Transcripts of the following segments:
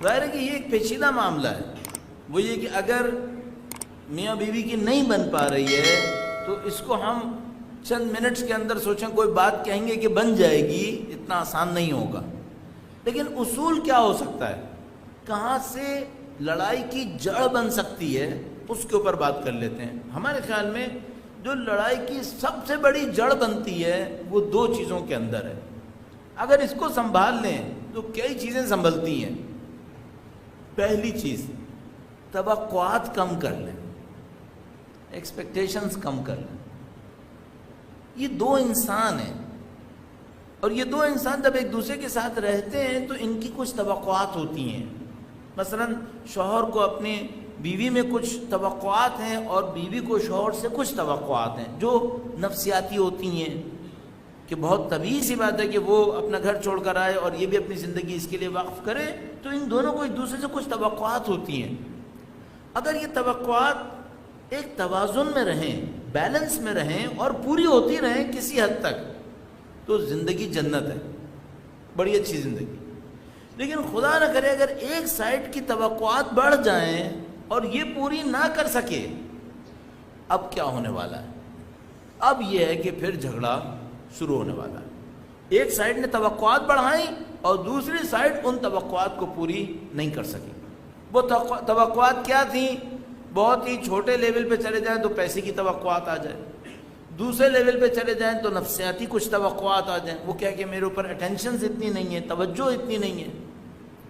ظاہر ہے کہ یہ ایک پیچیدہ معاملہ ہے. وہ یہ کہ اگر میاں بیوی کی نہیں بن پا رہی ہے تو اس کو ہم چند منٹس کے اندر سوچیں کوئی بات کہیں گے کہ بن جائے گی، اتنا آسان نہیں ہوگا. لیکن اصول کیا ہو سکتا ہے، کہاں سے لڑائی کی جڑ بن سکتی ہے، اس کے اوپر بات کر لیتے ہیں. ہمارے خیال میں جو لڑائی کی سب سے بڑی جڑ بنتی ہے وہ دو چیزوں کے اندر ہے. اگر اس کو سنبھال لیں تو کئی چیزیں سنبھلتی ہیں. پہلی چیز، توقعات کم کر لیں، ایکسپیکٹیشنز کم کر لیں. یہ دو انسان ہیں، اور یہ دو انسان جب ایک دوسرے کے ساتھ رہتے ہیں تو ان کی کچھ توقعات ہوتی ہیں. مثلا شوہر کو اپنی بیوی میں کچھ توقعات ہیں اور بیوی کو شوہر سے کچھ توقعات ہیں جو نفسیاتی ہوتی ہیں، کہ بہت طبیعی سی بات ہے کہ وہ اپنا گھر چھوڑ کر آئے اور یہ بھی اپنی زندگی اس کے لیے وقف کرے. تو ان دونوں کو ایک دوسرے سے کچھ توقعات ہوتی ہیں. اگر یہ توقعات ایک توازن میں رہیں، بیلنس میں رہیں اور پوری ہوتی رہیں کسی حد تک، تو زندگی جنت ہے، بڑی اچھی زندگی. لیکن خدا نہ کرے اگر ایک سائڈ کی توقعات بڑھ جائیں اور یہ پوری نہ کر سکے، اب کیا ہونے والا ہے؟ اب یہ ہے کہ پھر جھگڑا شروع ہونے والا ہے. ایک سائڈ نے توقعات بڑھائیں اور دوسری سائڈ ان توقعات کو پوری نہیں کر سکی. وہ توقعات کیا تھیں؟ بہت ہی چھوٹے لیول پہ چلے جائیں تو پیسے کی توقعات آ جائے، دوسرے لیول پہ چلے جائیں تو نفسیاتی کچھ توقعات آ جائیں. وہ کیا کہ میرے اوپر اٹینشنز اتنی نہیں ہیں، توجہ اتنی نہیں ہے.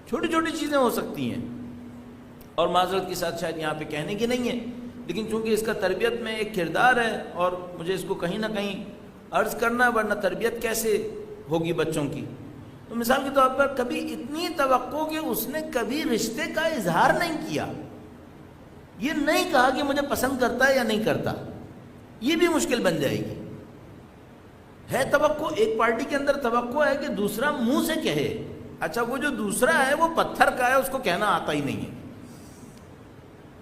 چھوٹی چھوٹی چیزیں ہو سکتی ہیں اور معذرت کے ساتھ شاید یہاں پہ کہنے کی نہیں ہے، لیکن چونکہ اس کا تربیت میں ایک کردار ہے اور مجھے اس کو کہیں نہ کہیں عرض کرنا، ورنہ تربیت کیسے ہوگی بچوں کی. تو مثال کے طور پر کبھی اتنی توقع کہ اس نے کبھی رشتے کا اظہار نہیں کیا، یہ نہیں کہا کہ مجھے پسند کرتا ہے یا نہیں کرتا، یہ بھی مشکل بن جائے گی. ہے توقع، ایک پارٹی کے اندر توقع ہے کہ دوسرا منہ سے کہے. اچھا وہ جو دوسرا ہے وہ پتھر کا ہے، اس کو کہنا آتا ہی نہیں ہے.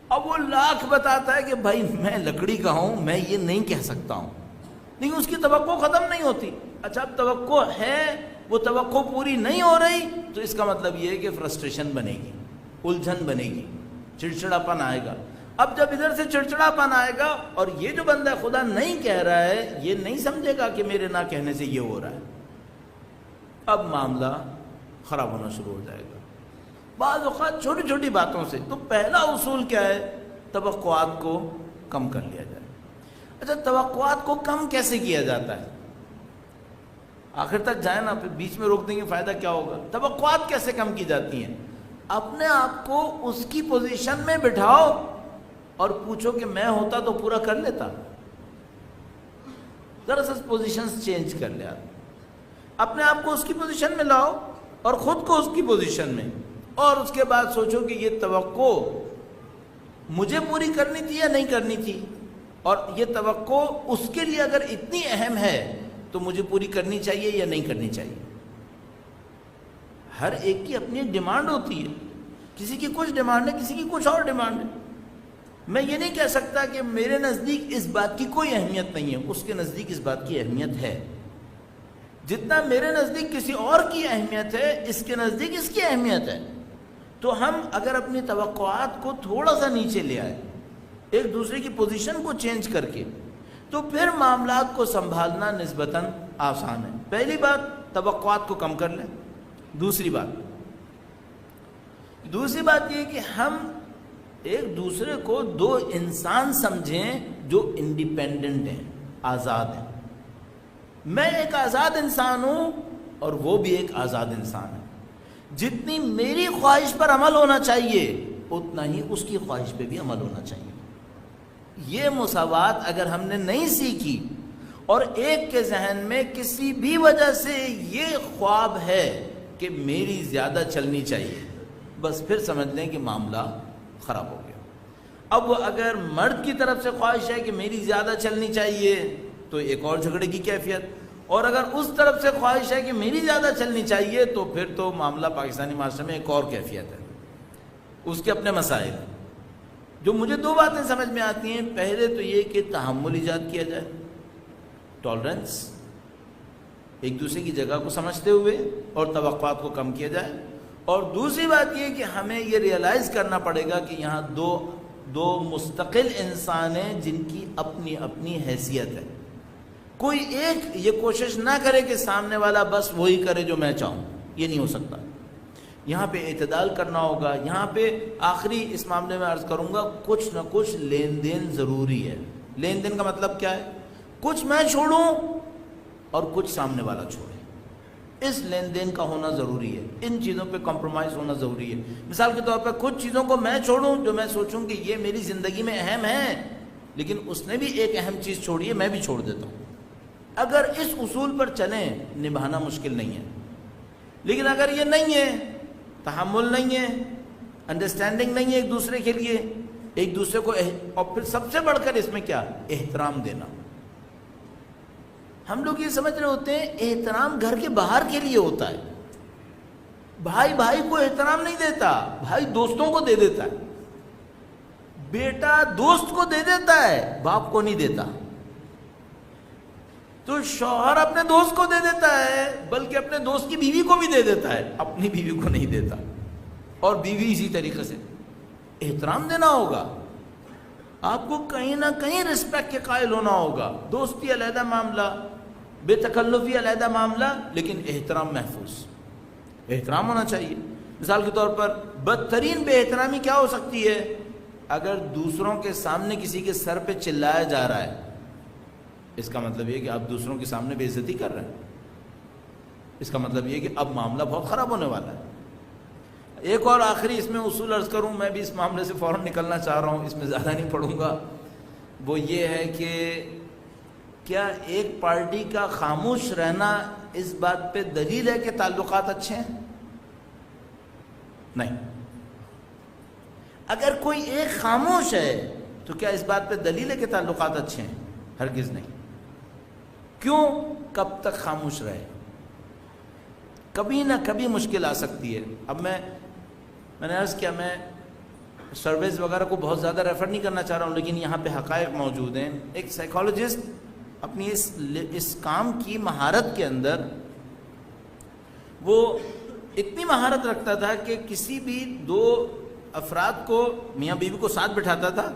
اب وہ لاکھ بتاتا ہے کہ بھائی میں لکڑی کا ہوں، میں یہ نہیں کہہ سکتا ہوں، لیکن اس کی توقع ختم نہیں ہوتی. اچھا اب توقع ہے، وہ توقع پوری نہیں ہو رہی، تو اس کا مطلب یہ ہے کہ فرسٹریشن بنے گی، الجھن بنے گی، چڑچڑاپن آئے گا. اب جب ادھر سے چڑچڑاپن آئے گا اور یہ جو بندہ خدا نہیں کہہ رہا ہے یہ نہیں سمجھے گا کہ میرے نہ کہنے سے یہ ہو رہا ہے، اب معاملہ خراب ہونا شروع ہو جائے گا. بعض اوقات چھوٹی چھوٹی باتوں سے. تو پہلا اصول کیا ہے؟ توقعات کو کم کر لیا جائے. اچھا توقعات کو کم کیسے کیا جاتا ہے؟ آخر تک جائیں نا، پھر بیچ میں روک دیں گے، فائدہ کیا ہوگا؟ توقعات کیسے کم کی جاتی ہیں؟ اپنے آپ کو اس کی پوزیشن میں بٹھاؤ اور پوچھو کہ میں ہوتا تو پورا کر لیتا. ذرا سا پوزیشنز چینج کر لیا، اپنے آپ کو اس کی پوزیشن میں لاؤ اور خود کو اس کی پوزیشن میں، اور اس کے بعد سوچو کہ یہ توقع مجھے پوری کرنی تھی یا نہیں کرنی تھی، اور یہ توقع اس کے لیے اگر اتنی اہم ہے تو مجھے پوری کرنی چاہیے یا نہیں کرنی چاہیے. ہر ایک کی اپنی ڈیمانڈ ہوتی ہے، کسی کی کچھ ڈیمانڈ ہے، کسی کی کچھ اور ڈیمانڈ ہے. میں یہ نہیں کہہ سکتا کہ میرے نزدیک اس بات کی کوئی اہمیت نہیں ہے، اس کے نزدیک اس بات کی اہمیت ہے. جتنا میرے نزدیک کسی اور کی اہمیت ہے، اس کے نزدیک اس کی اہمیت ہے. تو ہم اگر اپنی توقعات کو تھوڑا سا نیچے لے آئے، ایک دوسرے کی پوزیشن کو چینج کر کے، تو پھر معاملات کو سنبھالنا نسبتاً آسان ہے. پہلی بات، توقعات کو کم کر لیں. دوسری بات یہ کہ ہم ایک دوسرے کو دو انسان سمجھیں جو انڈیپینڈنٹ ہیں، آزاد ہیں. میں ایک آزاد انسان ہوں اور وہ بھی ایک آزاد انسان ہے. جتنی میری خواہش پر عمل ہونا چاہیے اتنا ہی اس کی خواہش پہ بھی عمل ہونا چاہیے. یہ مساوات اگر ہم نے نہیں سیکھی اور ایک کے ذہن میں کسی بھی وجہ سے یہ خواب ہے کہ میری زیادہ چلنی چاہیے، بس پھر سمجھ لیں کہ معاملہ خراب ہو گیا. اب اگر مرد کی طرف سے خواہش ہے کہ میری زیادہ چلنی چاہیے تو ایک اور جھگڑے کی کیفیت، اور اگر اس طرف سے خواہش ہے کہ میری زیادہ چلنی چاہیے تو پھر تو معاملہ پاکستانی معاشرے میں ایک اور کیفیت ہے، اس کے اپنے مسائل. جو مجھے دو باتیں سمجھ میں آتی ہیں، پہلے تو یہ کہ تحمل ایجاد کیا جائے، ٹالرنس. ایک دوسرے کی جگہ کو سمجھتے ہوئے اور توقعات کو کم کیا جائے. اور دوسری بات یہ کہ ہمیں یہ ریئلائز کرنا پڑے گا کہ یہاں دو مستقل انسان ہیں جن کی اپنی اپنی حیثیت ہے. کوئی ایک یہ کوشش نہ کرے کہ سامنے والا بس وہی کرے جو میں چاہوں، یہ نہیں ہو سکتا. یہاں پہ اعتدال کرنا ہوگا. یہاں پہ آخری اس معاملے میں عرض کروں گا، کچھ نہ کچھ لین دین ضروری ہے. لین دین کا مطلب کیا ہے؟ کچھ میں چھوڑوں اور کچھ سامنے والا چھوڑے. اس لین دین کا ہونا ضروری ہے. ان چیزوں پہ کمپرومائز ہونا ضروری ہے. مثال کے طور پر کچھ چیزوں کو میں چھوڑوں جو میں سوچوں کہ یہ میری زندگی میں اہم ہے، لیکن اس نے بھی ایک اہم چیز چھوڑی ہے، میں بھی چھوڑ دیتا ہوں. اگر اس اصول پر چلیں نبھانا مشکل نہیں ہے. لیکن اگر یہ نہیں ہے، تحمل نہیں ہے، انڈرسٹینڈنگ نہیں ہے ایک دوسرے کے لیے، ایک دوسرے کو اور پھر سب سے بڑھ کر اس میں کیا؟ احترام دینا. ہم لوگ یہ سمجھ رہے ہوتے ہیں احترام گھر کے باہر کے لیے ہوتا ہے. بھائی بھائی کو احترام نہیں دیتا، بھائی دوستوں کو دے دیتا ہے. بیٹا دوست کو دے دیتا ہے، باپ کو نہیں دیتا. تو شوہر اپنے دوست کو دے دیتا ہے، بلکہ اپنے دوست کی بیوی کو بھی دے دیتا ہے، اپنی بیوی کو نہیں دیتا. اور بیوی اسی طریقے سے. احترام دینا ہوگا. آپ کو کہیں نہ کہیں رسپیکٹ کے قائل ہونا ہوگا. دوستی علیحدہ معاملہ، بے تکلفی علیحدہ معاملہ، لیکن احترام محفوظ. احترام ہونا چاہیے. مثال کے طور پر بدترین بے احترامی کیا ہو سکتی ہے؟ اگر دوسروں کے سامنے کسی کے سر پہ چلایا جا رہا ہے، اس کا مطلب یہ کہ آپ دوسروں کے سامنے بے عزتی کر رہے ہیں. اس کا مطلب یہ کہ اب معاملہ بہت خراب ہونے والا ہے. ایک اور آخری اس میں اصول عرض کروں، میں بھی اس معاملے سے فوراً نکلنا چاہ رہا ہوں، اس میں زیادہ نہیں پڑھوں گا. وہ یہ ہے کہ کیا ایک پارٹی کا خاموش رہنا اس بات پہ دلیل ہے کہ تعلقات اچھے ہیں؟ نہیں. اگر کوئی ایک خاموش ہے تو کیا اس بات پہ دلیل ہے کہ تعلقات اچھے ہیں؟ ہرگز نہیں. کیوں؟ کب تک خاموش رہے؟ کبھی نہ کبھی مشکل آ سکتی ہے. اب میں نے عرض کیا، میں سرویز وغیرہ کو بہت زیادہ ریفر نہیں کرنا چاہ رہا ہوں، لیکن یہاں پہ حقائق موجود ہیں. ایک سائیکالوجسٹ اپنی اس کام کی مہارت کے اندر وہ اتنی مہارت رکھتا تھا کہ کسی بھی دو افراد کو، میاں بیوی کو ساتھ بٹھاتا تھا،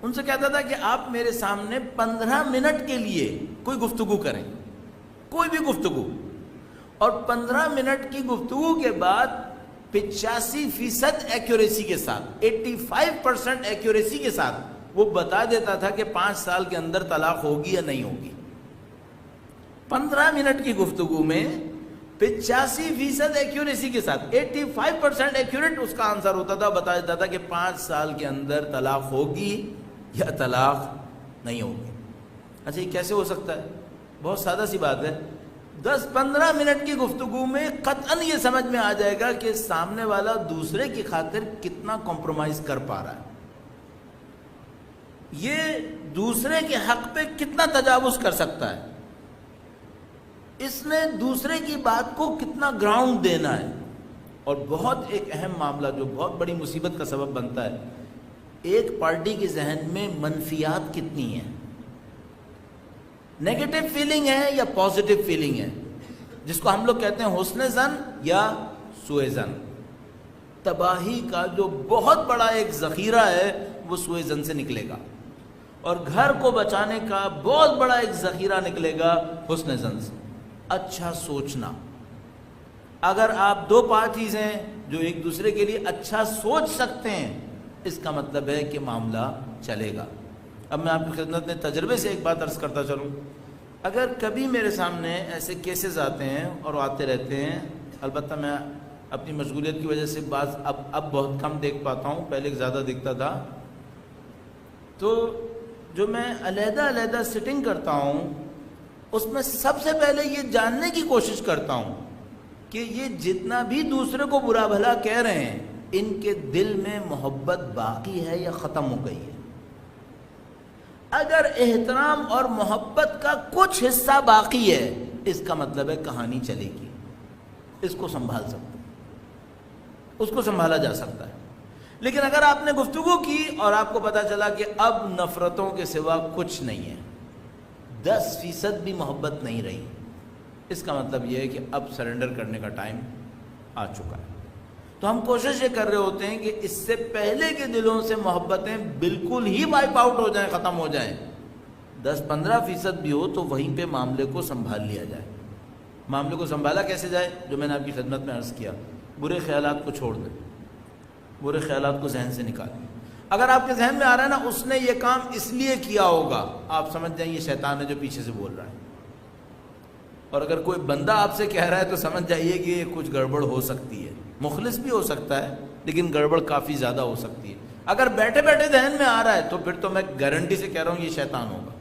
ان سے کہتا تھا کہ آپ میرے سامنے 15 منٹ کے لیے کوئی گفتگو کریں، کوئی بھی گفتگو. اور 15 منٹ کی گفتگو کے بعد 85% ایکوریسی کے ساتھ، 85% ایکوریسی کے ساتھ وہ بتا دیتا تھا کہ 5 سال کے اندر طلاق ہوگی یا نہیں ہوگی. 15 منٹ کی گفتگو میں 85% ایکوریسی کے ساتھ 85% ایکوریٹ اس کا آنسر ہوتا تھا، بتا دیتا تھا کہ 5 سال کے اندر طلاق ہوگی یا طلاق نہیں ہوگی. اچھا یہ کیسے ہو سکتا ہے؟ بہت سادہ سی بات ہے. 10-15 منٹ کی گفتگو میں قطعاً یہ سمجھ میں آ جائے گا کہ سامنے والا دوسرے کی خاطر کتنا کمپرومائز کر پا رہا ہے، یہ دوسرے کے حق پہ کتنا تجاوز کر سکتا ہے، اس نے دوسرے کی بات کو کتنا گراؤنڈ دینا ہے. اور بہت ایک اہم معاملہ جو بہت بڑی مصیبت کا سبب بنتا ہے، ایک پارٹی کے ذہن میں منفیات کتنی ہیں، نیگیٹو فیلنگ ہے یا پازیٹو فیلنگ ہے، جس کو ہم لوگ کہتے ہیں حسن ظن یا سوء ظن. تباہی کا جو بہت بڑا ایک ذخیرہ ہے وہ سوء ظن سے نکلے گا، اور گھر کو بچانے کا بہت بڑا ایک ذخیرہ نکلے گا حسن ظن سے. اچھا سوچنا. اگر آپ دو پارٹیز ہیں جو ایک دوسرے کے لیے اچھا سوچ سکتے ہیں، اس کا مطلب ہے کہ معاملہ چلے گا. اب میں آپ کی خدمت میں تجربے سے ایک بات عرض کرتا چلوں. اگر کبھی میرے سامنے ایسے کیسز آتے ہیں اور آتے رہتے ہیں، البتہ میں اپنی مشغولیت کی وجہ سے بعض اب بہت کم دیکھ پاتا ہوں، پہلے زیادہ دیکھتا تھا، تو جو میں علیحدہ سٹنگ کرتا ہوں اس میں سب سے پہلے یہ جاننے کی کوشش کرتا ہوں کہ یہ جتنا بھی دوسرے کو برا بھلا کہہ رہے ہیں، ان کے دل میں محبت باقی ہے یا ختم ہو گئی ہے. اگر احترام اور محبت کا کچھ حصہ باقی ہے، اس کا مطلب ہے کہانی چلے گی. اس کو سنبھال سکتے، اس کو سنبھالا جا سکتا ہے. لیکن اگر آپ نے گفتگو کی اور آپ کو پتا چلا کہ اب نفرتوں کے سوا کچھ نہیں ہے، 10% بھی محبت نہیں رہی، اس کا مطلب یہ ہے کہ اب سرنڈر کرنے کا ٹائم آ چکا ہے. تو ہم کوشش یہ کر رہے ہوتے ہیں کہ اس سے پہلے کے دلوں سے محبتیں بالکل ہی وائپ آؤٹ ہو جائیں, ختم ہو جائیں. 10-15% بھی ہو تو وہیں پہ معاملے کو سنبھال لیا جائے. معاملے کو سنبھالا کیسے جائے؟ جو میں نے آپ کی خدمت میں عرض کیا, برے خیالات کو چھوڑ دیں, برے خیالات کو ذہن سے نکالیں. اگر آپ کے ذہن میں آ رہا ہے نا اس نے یہ کام اس لیے کیا ہوگا, آپ سمجھ جائیں یہ شیطان ہے جو پیچھے سے بول رہا ہے. اور اگر کوئی بندہ آپ سے کہہ رہا ہے تو سمجھ جائیے کہ یہ کچھ گڑبڑ ہو سکتی ہے. مخلص بھی ہو سکتا ہے لیکن گڑبڑ کافی زیادہ ہو سکتی ہے. اگر بیٹھے بیٹھے ذہن میں آ رہا ہے تو پھر تو میں گارنٹی سے کہہ رہا ہوں یہ شیطان ہوگا.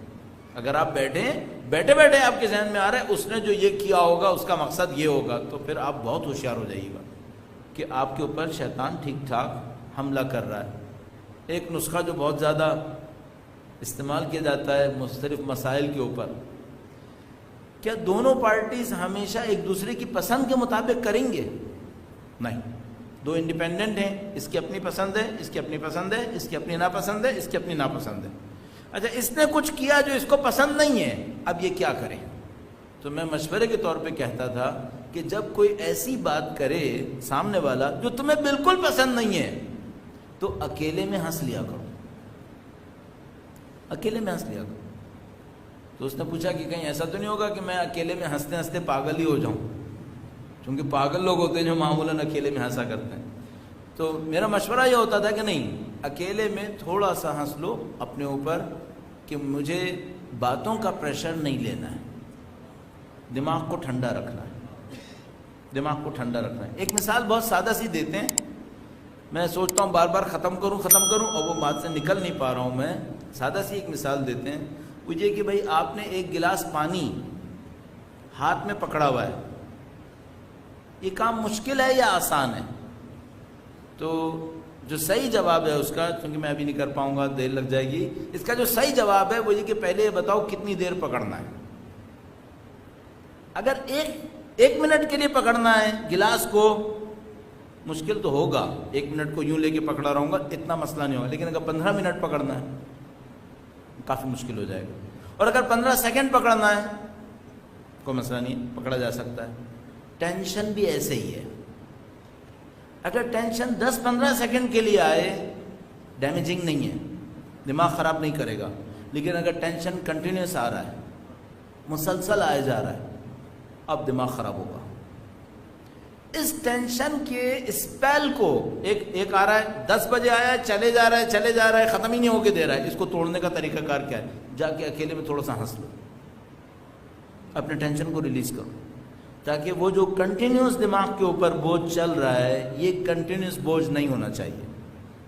اگر آپ بیٹھے بیٹھے آپ کے ذہن میں آ رہا ہے اس نے جو یہ کیا ہوگا اس کا مقصد یہ ہوگا, تو پھر آپ بہت ہوشیار ہو جائیے گا کہ آپ کے اوپر شیطان ٹھیک ٹھاک حملہ کر رہا ہے. ایک نسخہ جو بہت زیادہ استعمال کیا جاتا ہے مختلف مسائل کے اوپر, کیا دونوں پارٹیز ہمیشہ ایک دوسرے کی پسند کے مطابق کریں گے؟ نہیں. دو انڈیپینڈنٹ ہیں, اس کی اپنی پسند ہے, اس کی اپنی پسند ہے, اس کی اپنی ناپسند ہے, اس کی اپنی ناپسند ہے. اچھا اس نے کچھ کیا جو اس کو پسند نہیں ہے, اب یہ کیا کرے؟ تو میں مشورے کے طور پہ کہتا تھا کہ جب کوئی ایسی بات کرے سامنے والا جو تمہیں بالکل پسند نہیں ہے تو اکیلے میں ہنس لیا کرو, اکیلے میں ہنس لیا کرو. تو اس نے پوچھا کہ کہیں ایسا تو نہیں ہوگا کہ میں اکیلے میں ہنستے ہنستے پاگل ہی ہو جاؤں, کیونکہ پاگل لوگ ہوتے ہیں جو معمولاً اکیلے میں ہنسا کرتے ہیں. تو میرا مشورہ یہ ہوتا تھا کہ نہیں, اکیلے میں تھوڑا سا ہنس لو اپنے اوپر کہ مجھے باتوں کا پریشر نہیں لینا ہے, دماغ کو ٹھنڈا رکھنا ہے, دماغ کو ٹھنڈا رکھنا ہے. ایک مثال بہت سادہ سی دیتے ہیں, میں سوچتا ہوں بار بار ختم کروں اور وہ بات سے نکل نہیں پا رہا ہوں میں. سادہ سی ایک مثال دیتے ہیں, وہ یہ کہ بھائی آپ نے ایک گلاس پانی ہاتھ میں پکڑا ہوا ہے, یہ کام مشکل ہے یا آسان ہے؟ تو جو صحیح جواب ہے اس کا, چونکہ میں ابھی نہیں کر پاؤں گا دیر لگ جائے گی, اس کا جو صحیح جواب ہے وہ یہ کہ پہلے یہ بتاؤ کتنی دیر پکڑنا ہے. اگر ایک منٹ کے لیے پکڑنا ہے گلاس کو, مشکل تو ہوگا, 1 منٹ کو یوں لے کے پکڑا رہوں گا اتنا مسئلہ نہیں ہوگا. لیکن اگر 15 منٹ پکڑنا ہے کافی مشکل ہو جائے گا. اور اگر 15 سیکنڈ پکڑنا ہے کوئی مسئلہ نہیں, پکڑا جا سکتا ہے. ٹینشن بھی ایسے ہی ہے. اگر ٹینشن 10-15 سیکنڈ کے لیے آئے ڈیمیجنگ نہیں ہے, دماغ خراب نہیں کرے گا. لیکن اگر ٹینشن کنٹینیوس آ رہا ہے, مسلسل آئے جا رہا ہے, اب دماغ خراب ہوگا. اس ٹینشن کے اسپیل کو ایک آ رہا ہے 10 بجے آیا ہے, چلے جا رہا ہے, ختم ہی نہیں ہو کے دے رہا ہے. اس کو توڑنے کا طریقہ کار کیا ہے؟ جا کے اکیلے میں تھوڑا سا ہنس لو, اپنے ٹینشن کو ریلیز کرو, تاکہ وہ جو کنٹینیوس دماغ کے اوپر بوجھ چل رہا ہے یہ کنٹینیوس بوجھ نہیں ہونا چاہیے.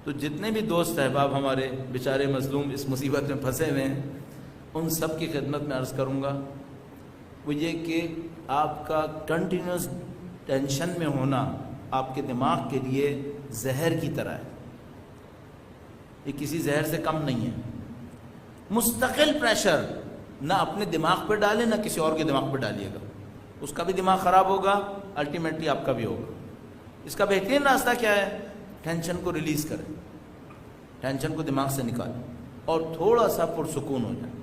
تو جتنے بھی دوست احباب ہمارے بیچارے مظلوم اس مصیبت میں پھنسے ہوئے ہیں, ان سب کی خدمت میں عرض کروں گا وہ یہ کہ آپ کا کنٹینیوس ٹینشن میں ہونا آپ کے دماغ کے لیے زہر کی طرح ہے. یہ کسی زہر سے کم نہیں ہے. مستقل پریشر نہ اپنے دماغ پہ ڈالیں نہ کسی اور کے دماغ پہ ڈالیے گا, اس کا بھی دماغ خراب ہوگا, الٹیمیٹلی آپ کا بھی ہوگا. اس کا بہترین راستہ کیا ہے؟ ٹینشن کو ریلیز کریں, ٹینشن کو دماغ سے نکالیں اور تھوڑا سا پرسکون ہو جائیں.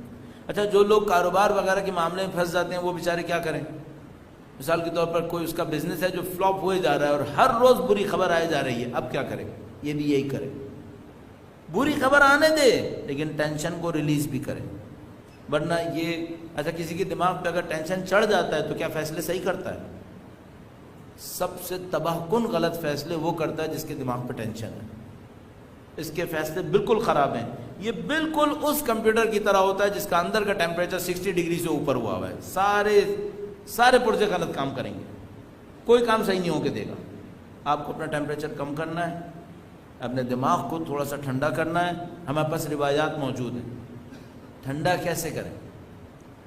اچھا جو لوگ کاروبار وغیرہ کے معاملے میں پھنس جاتے ہیں وہ بیچارے کیا کریں؟ مثال کے طور پر کوئی اس کا بزنس ہے جو فلاپ ہوئے جا رہا ہے اور ہر روز بری خبر آئے جا رہی ہے, اب کیا کرے؟ یہ بھی یہی کرے, بری خبر آنے دے لیکن ٹینشن کو ریلیز بھی کرے. ورنہ یہ اچھا کسی کے دماغ پہ اگر ٹینشن چڑھ جاتا ہے تو کیا فیصلے صحیح کرتا ہے؟ سب سے تباہ کن غلط فیصلے وہ کرتا ہے جس کے دماغ پہ ٹینشن ہے. اس کے فیصلے بالکل خراب ہیں. یہ بالکل اس کمپیوٹر کی طرح ہوتا ہے جس کا اندر کا ٹیمپریچر 60 ڈگری سے اوپر ہوا ہوا ہے. سارے پرزے غلط کام کریں گے, کوئی کام صحیح نہیں ہو کے دے گا. آپ کو اپنا ٹیمپریچر کم کرنا ہے, اپنے دماغ کو تھوڑا سا ٹھنڈا کرنا ہے. ہمارے پاس روایات موجود ہیں, ٹھنڈا کیسے کریں,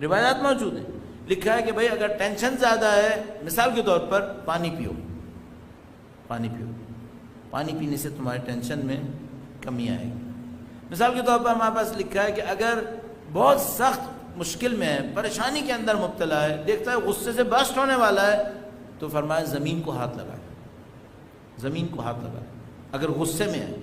روایات موجود ہیں. لکھا ہے کہ بھائی اگر ٹینشن زیادہ ہے, مثال کے طور پر پانی پیو, پانی پینے سے تمہارے ٹینشن میں کمی آئے گی. مثال کے طور پر ہمارے پاس لکھا ہے کہ اگر بہت سخت مشکل میں ہے, پریشانی کے اندر مبتلا ہے, دیکھتا ہے غصے سے برسٹ ہونے والا ہے, تو فرمایا زمین کو ہاتھ لگائے, زمین کو ہاتھ لگائے. اگر غصے میں ہے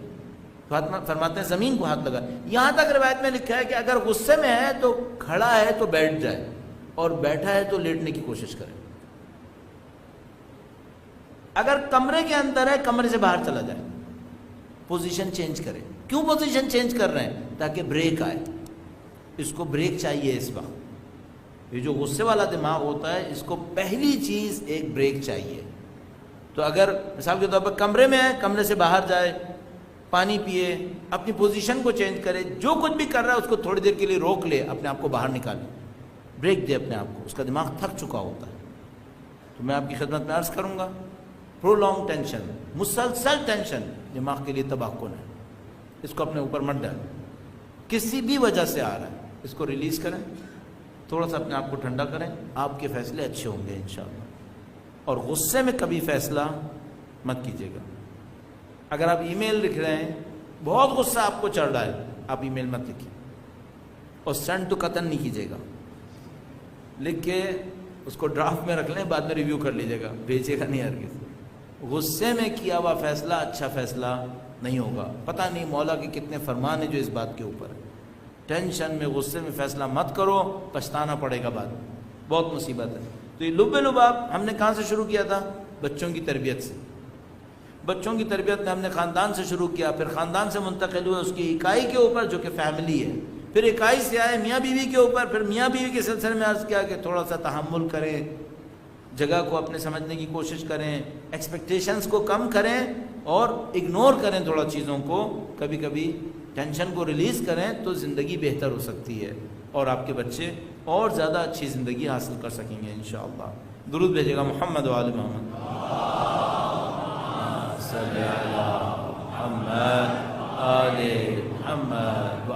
فرماتے ہیں زمین کو ہاتھ لگائے. یہاں تک روایت میں لکھا ہے کہ اگر غصے میں ہے تو کھڑا ہے تو بیٹھ جائے, اور بیٹھا ہے تو لیٹنے کی کوشش کرے. اگر کمرے کے اندر ہے کمرے سے باہر چلا جائے, پوزیشن چینج کرے. کیوں پوزیشن چینج کر رہے ہیں؟ تاکہ بریک آئے. اس کو بریک چاہیے اس وقت. یہ جو غصے والا دماغ ہوتا ہے اس کو پہلی چیز ایک بریک چاہیے. تو اگر مثال کے طور پر کمرے میں ہے, کمرے سے باہر جائے, پانی پیے, اپنی پوزیشن کو چینج کرے, جو کچھ بھی کر رہا ہے اس کو تھوڑی دیر کے لیے روک لے, اپنے آپ کو باہر نکالے, بریک دے اپنے آپ کو. اس کا دماغ تھک چکا ہوتا ہے. تو میں آپ کی خدمت میں عرض کروں گا, پرولونگ ٹینشن, مسلسل ٹینشن دماغ کے لیے تباہ کن ہے. اس کو اپنے اوپر مت ڈالیں. کسی بھی وجہ سے آ رہا ہے اس کو ریلیز کریں, تھوڑا سا اپنے آپ کو ٹھنڈا کریں, آپ کے فیصلے اچھے ہوں گے انشاءاللہ. اور غصے میں کبھی فیصلہ مت کیجیے گا. اگر آپ ای میل لکھ رہے ہیں, بہت غصہ آپ کو چڑھ رہا ہے, آپ ای میل مت لکھیے اور سینڈ ٹو قطن نہیں کیجیے گا. لکھ کے اس کو ڈرافٹ میں رکھ لیں, بعد میں ریویو کر لیجیے گا, بھیجیے گا نہیں ہرگز. غصے میں کیا ہوا فیصلہ اچھا فیصلہ نہیں ہوگا. پتہ نہیں مولا کے کتنے فرمان ہیں جو اس بات کے اوپر ہے. ٹینشن میں غصے میں فیصلہ مت کرو, پچھتانا پڑے گا بعد میں, بہت مصیبت ہے. تو یہ لب لباب ہم نے کہاں سے شروع کیا تھا؟ بچوں کی تربیت سے. بچوں کی تربیت میں ہم نے خاندان سے شروع کیا, پھر خاندان سے منتقل ہوئے اس کی اکائی کے اوپر جو کہ فیملی ہے, پھر اکائی سے آئے میاں بیوی کے اوپر, پھر میاں بیوی کے سلسلے میں عرض کیا کہ تھوڑا سا تحمل کریں, جگہ کو اپنے سمجھنے کی کوشش کریں, ایکسپیکٹیشنز کو کم کریں اور اگنور کریں تھوڑا چیزوں کو. کبھی کبھی ٹینشن کو ریلیز کریں تو زندگی بہتر ہو سکتی ہے اور آپ کے بچے اور زیادہ اچھی زندگی حاصل کر سکیں گے انشاءاللہ. درود بھیجے گا محمد و آل محمد. صلی اللہ محمد آل محمد.